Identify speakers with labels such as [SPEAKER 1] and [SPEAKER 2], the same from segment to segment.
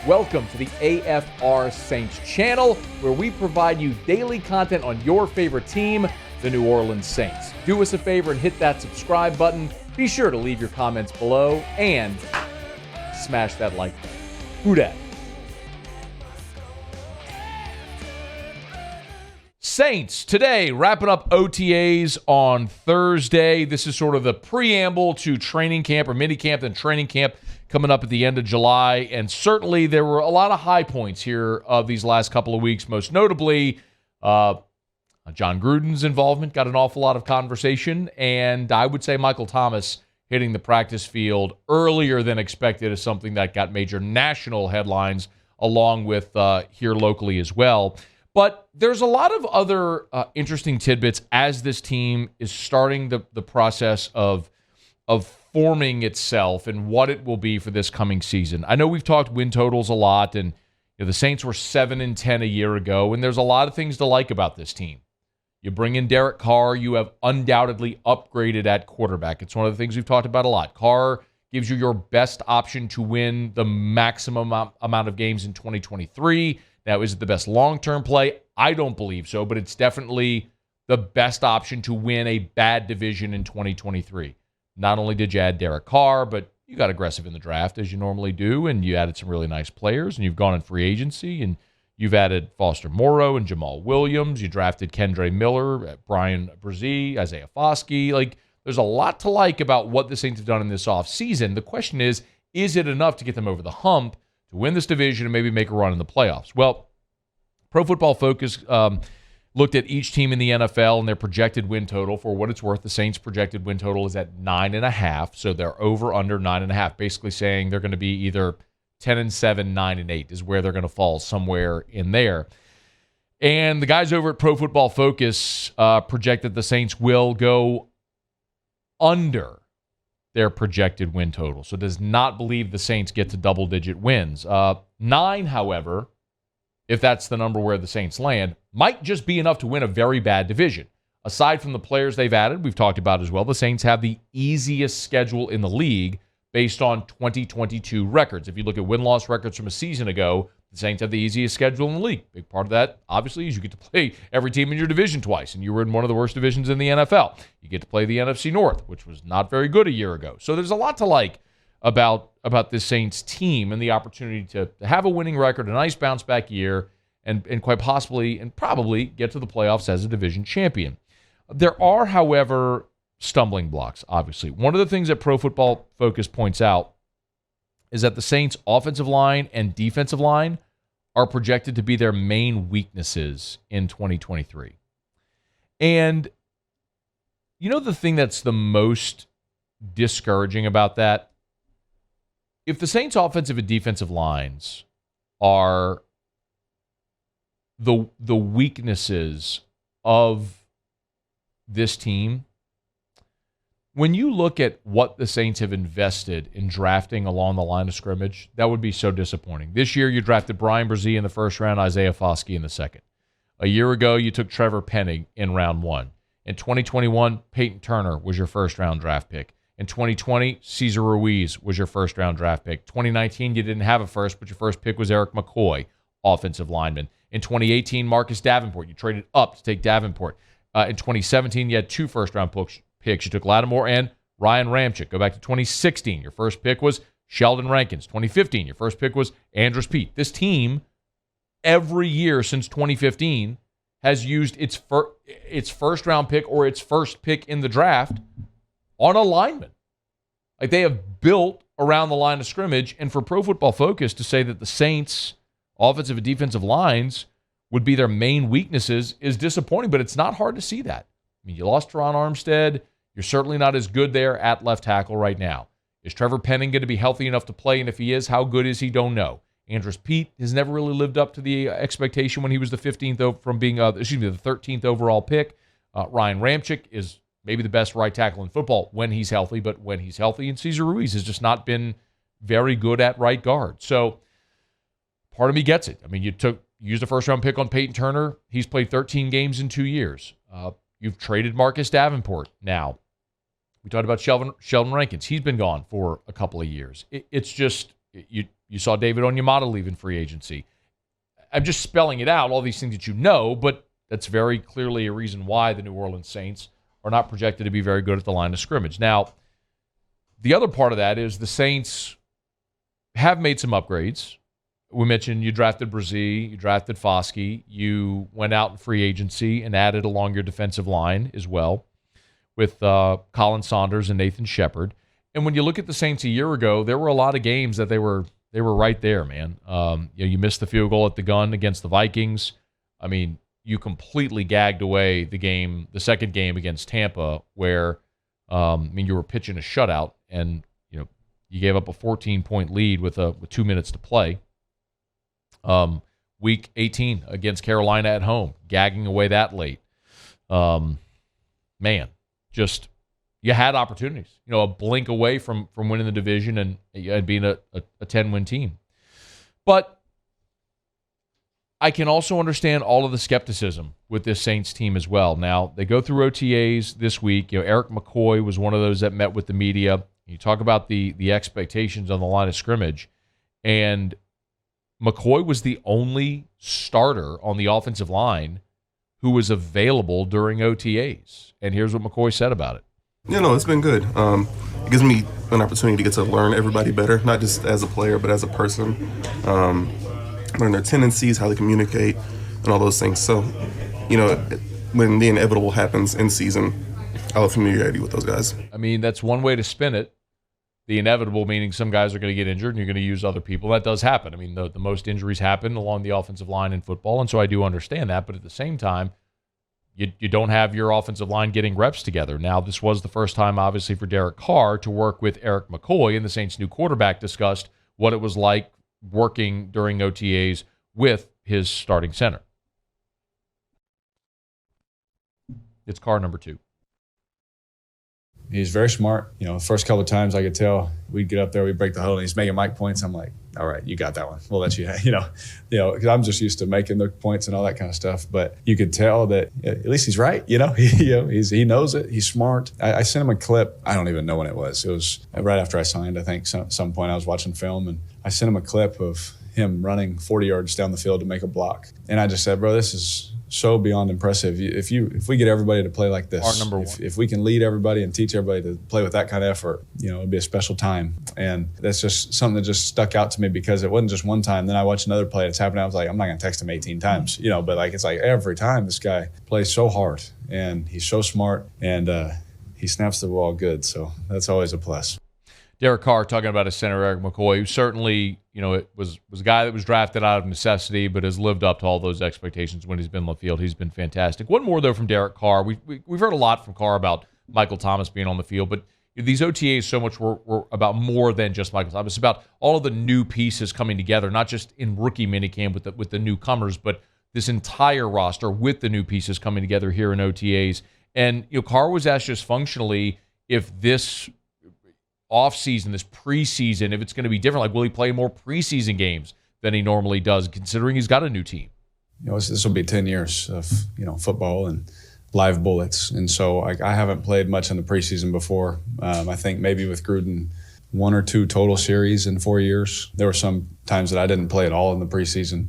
[SPEAKER 1] Welcome to the AFR Saints channel, where we provide you daily content on your favorite team, the New Orleans Saints. Do us a favor and hit that subscribe button. Be sure to leave your comments below and smash that like button. Who dat? Saints today wrapping up OTAs on Thursday. This is sort of the preamble to training camp or mini camp, then training camp coming up at the end of July. And certainly there were a lot of high points here of these last couple of weeks, most notably John Gruden's involvement got an awful lot of conversation, and I would say Michael Thomas hitting the practice field earlier than expected is something that got major national headlines, along with here locally as well. But there's a lot of other interesting tidbits as this team is starting the process of forming itself and what it will be for this coming season. I know we've talked win totals a lot, and the Saints were 7-10 a year ago, and there's a lot of things to like about this team. You bring in Derek Carr, you have undoubtedly upgraded at quarterback. It's one of the things we've talked about a lot. Carr gives you your best option to win the maximum amount of games in 2023. Now, is it the best long-term play? I don't believe so, but it's definitely the best option to win a bad division in 2023. Not only did you add Derek Carr, but you got aggressive in the draft, as you normally do, and you added some really nice players, and you've gone in free agency, and you've added Foster Moreau and Jamal Williams. You drafted Kendre Miller, Brian Brzee, Isaiah Foskey. There's a lot to like about what the Saints have done in this offseason. The question is it enough to get them over the hump to win this division and maybe make a run in the playoffs? Well, Pro Football Focus looked at each team in the NFL and their projected win total. For what it's worth, the Saints' projected win total is at 9.5, so they're over under 9.5, basically saying they're going to be either 10-7, 9-8 is where they're going to fall, somewhere in there. And the guys over at Pro Football Focus project that the Saints will go under their projected win total. So does not believe the Saints get to double-digit wins. 9, however, if that's the number where the Saints land, might just be enough to win a very bad division. Aside from the players they've added, we've talked about as well, the Saints have the easiest schedule in the league based on 2022 records. If you look at win-loss records from a season ago, the Saints have the easiest schedule in the league. Big part of that, obviously, is you get to play every team in your division twice, and you were in one of the worst divisions in the NFL. You get to play the NFC North, which was not very good a year ago. So there's a lot to like about this Saints team and the opportunity to have a winning record, a nice bounce-back year, and quite possibly and probably get to the playoffs as a division champion. There are, however, stumbling blocks, obviously. One of the things that Pro Football Focus points out is that the Saints' offensive line and defensive line are projected to be their main weaknesses in 2023. And the thing that's the most discouraging about that? If the Saints' offensive and defensive lines are the weaknesses of this team, when you look at what the Saints have invested in drafting along the line of scrimmage, that would be so disappointing. This year, you drafted Brian Brzee in the first round, Isaiah Foskey in the second. A year ago, you took Trevor Penning in round 1. In 2021, Peyton Turner was your first-round draft pick. In 2020, Cesar Ruiz was your first-round draft pick. 2019, you didn't have a first, but your first pick was Erik McCoy, offensive lineman. In 2018, Marcus Davenport. You traded up to take Davenport. In 2017, you had 2 first-round picks. You took Lattimore and Ryan Ramczyk. Go back to 2016. Your first pick was Sheldon Rankins. 2015, your first pick was Andrus Peat. This team, every year since 2015, has used its first-round pick or its first pick in the draft on a lineman. They have built around the line of scrimmage, and for Pro Football Focus to say that the Saints' offensive and defensive lines would be their main weaknesses is disappointing, but it's not hard to see that. I mean, you lost Teron Armstead. You're certainly not as good there at left tackle right now. Is Trevor Penning going to be healthy enough to play? And if he is, how good is he? Don't know. Andrus Peat has never really lived up to the expectation when he was the 13th overall pick. Ryan Ramczyk is maybe the best right tackle in football when he's healthy, but when he's healthy, and Cesar Ruiz has just not been very good at right guard. So part of me gets it. I mean, you used a first-round pick on Peyton Turner. He's played 13 games in 2 years. You've traded Marcus Davenport now. We talked about Sheldon Rankins. He's been gone for a couple of years. It's just you You saw David Onyemata leaving free agency. I'm just spelling it out, all these things that you know, but that's very clearly a reason why the New Orleans Saints are not projected to be very good at the line of scrimmage. Now, the other part of that is the Saints have made some upgrades. We mentioned you drafted BREC, you drafted Foskey, you went out in free agency and added along your defensive line as well with Colin Saunders and Nathan Shepard. And when you look at the Saints a year ago, there were a lot of games that they were right there, man. You missed the field goal at the gun against the Vikings. I mean, you completely gagged away the second game against Tampa, where you were pitching a shutout, and you gave up a 14-point lead with 2 minutes to play. Week 18 against Carolina at home, gagging away that late. Just you had opportunities. A blink away from winning the division and being a 10-win team. But I can also understand all of the skepticism with this Saints team as well. Now, they go through OTAs this week. Erik McCoy was one of those that met with the media. You talk about the expectations on the line of scrimmage, and McCoy was the only starter on the offensive line who was available during OTAs. And here's what McCoy said about it.
[SPEAKER 2] It's been good. It gives me an opportunity to get to learn everybody better, not just as a player, but as a person. Learn their tendencies, how they communicate, and all those things. So, when the inevitable happens in season, I'll have familiarity with those guys.
[SPEAKER 1] That's one way to spin it. The inevitable meaning some guys are going to get injured and you're going to use other people. That does happen. The most injuries happen along the offensive line in football, and so I do understand that. But at the same time, you don't have your offensive line getting reps together. Now, this was the first time, obviously, for Derek Carr to work with Erik McCoy, and the Saints' new quarterback discussed what it was like working during OTAs with his starting center. It's Carr number 2.
[SPEAKER 3] He's very smart. The first couple of times I could tell we'd get up there, we'd break the huddle, and he's making mic points. I'm like, all right, you got that one. We'll let you, because I'm just used to making the points and all that kind of stuff. But you could tell that at least he's right. He knows it. He's smart. I sent him a clip. I don't even know when it was. It was right after I signed, I think, some point I was watching film, and I sent him a clip of him running 40 yards down the field to make a block. And I just said, bro, this is so beyond impressive. If we get everybody to play like this,
[SPEAKER 1] our number one.
[SPEAKER 3] If we can lead everybody and teach everybody to play with that kind of effort, it'd be a special time. And that's just something that just stuck out to me, because it wasn't just one time. Then I watched another play that's happening. I was like, I'm not going to text him 18 times, but it's like every time this guy plays so hard and he's so smart and he snaps the ball good. So that's always a plus.
[SPEAKER 1] Derek Carr talking about his center, Erik McCoy, who certainly, it was a guy that was drafted out of necessity, but has lived up to all those expectations when he's been on the field. He's been fantastic. One more, though, from Derek Carr. We've heard a lot from Carr about Michael Thomas being on the field, but these OTAs so much were about more than just Michael Thomas. It's about all of the new pieces coming together, not just in rookie minicamp with the newcomers, but this entire roster with the new pieces coming together here in OTAs. And Carr was asked just functionally if this offseason, this preseason, if it's going to be different. Like, will he play more preseason games than he normally does, considering he's got a new team?
[SPEAKER 3] This will be 10 years of football and live bullets, and so I haven't played much in the preseason before. I think maybe with Gruden, 1 or 2 total series in 4 years. There were some times that I didn't play at all in the preseason,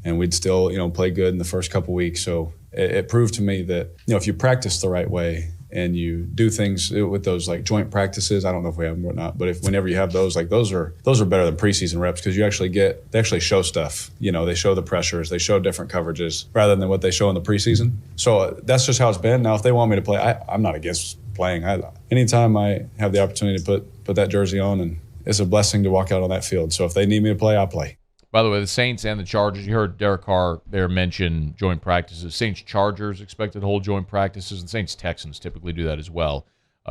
[SPEAKER 3] and we'd still play good in the first couple weeks. So it proved to me that if you practice the right way and you do things with those like joint practices, I don't know if we have them or not, but whenever you have those, those are better than preseason reps, because they actually show stuff. They show the pressures, they show different coverages rather than what they show in the preseason. So that's just how it's been. Now, if they want me to play, I'm not against playing. Anytime I have the opportunity to put that jersey on, and it's a blessing to walk out on that field. So if they need me to play, I'll play.
[SPEAKER 1] By the way, the Saints and the Chargers, you heard Derek Carr there mention joint practices. Saints-Chargers expected to hold joint practices, and Saints-Texans typically do that as well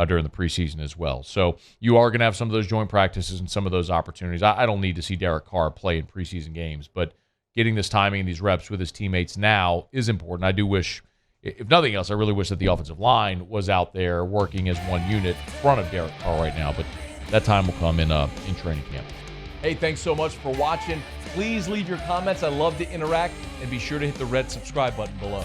[SPEAKER 1] during the preseason as well. So you are going to have some of those joint practices and some of those opportunities. I don't need to see Derek Carr play in preseason games, but getting this timing and these reps with his teammates now is important. I do wish, if nothing else, I really wish that the offensive line was out there working as one unit in front of Derek Carr right now, but that time will come in training camp. Hey, thanks so much for watching. Please leave your comments. I love to interact, and be sure to hit the red subscribe button below.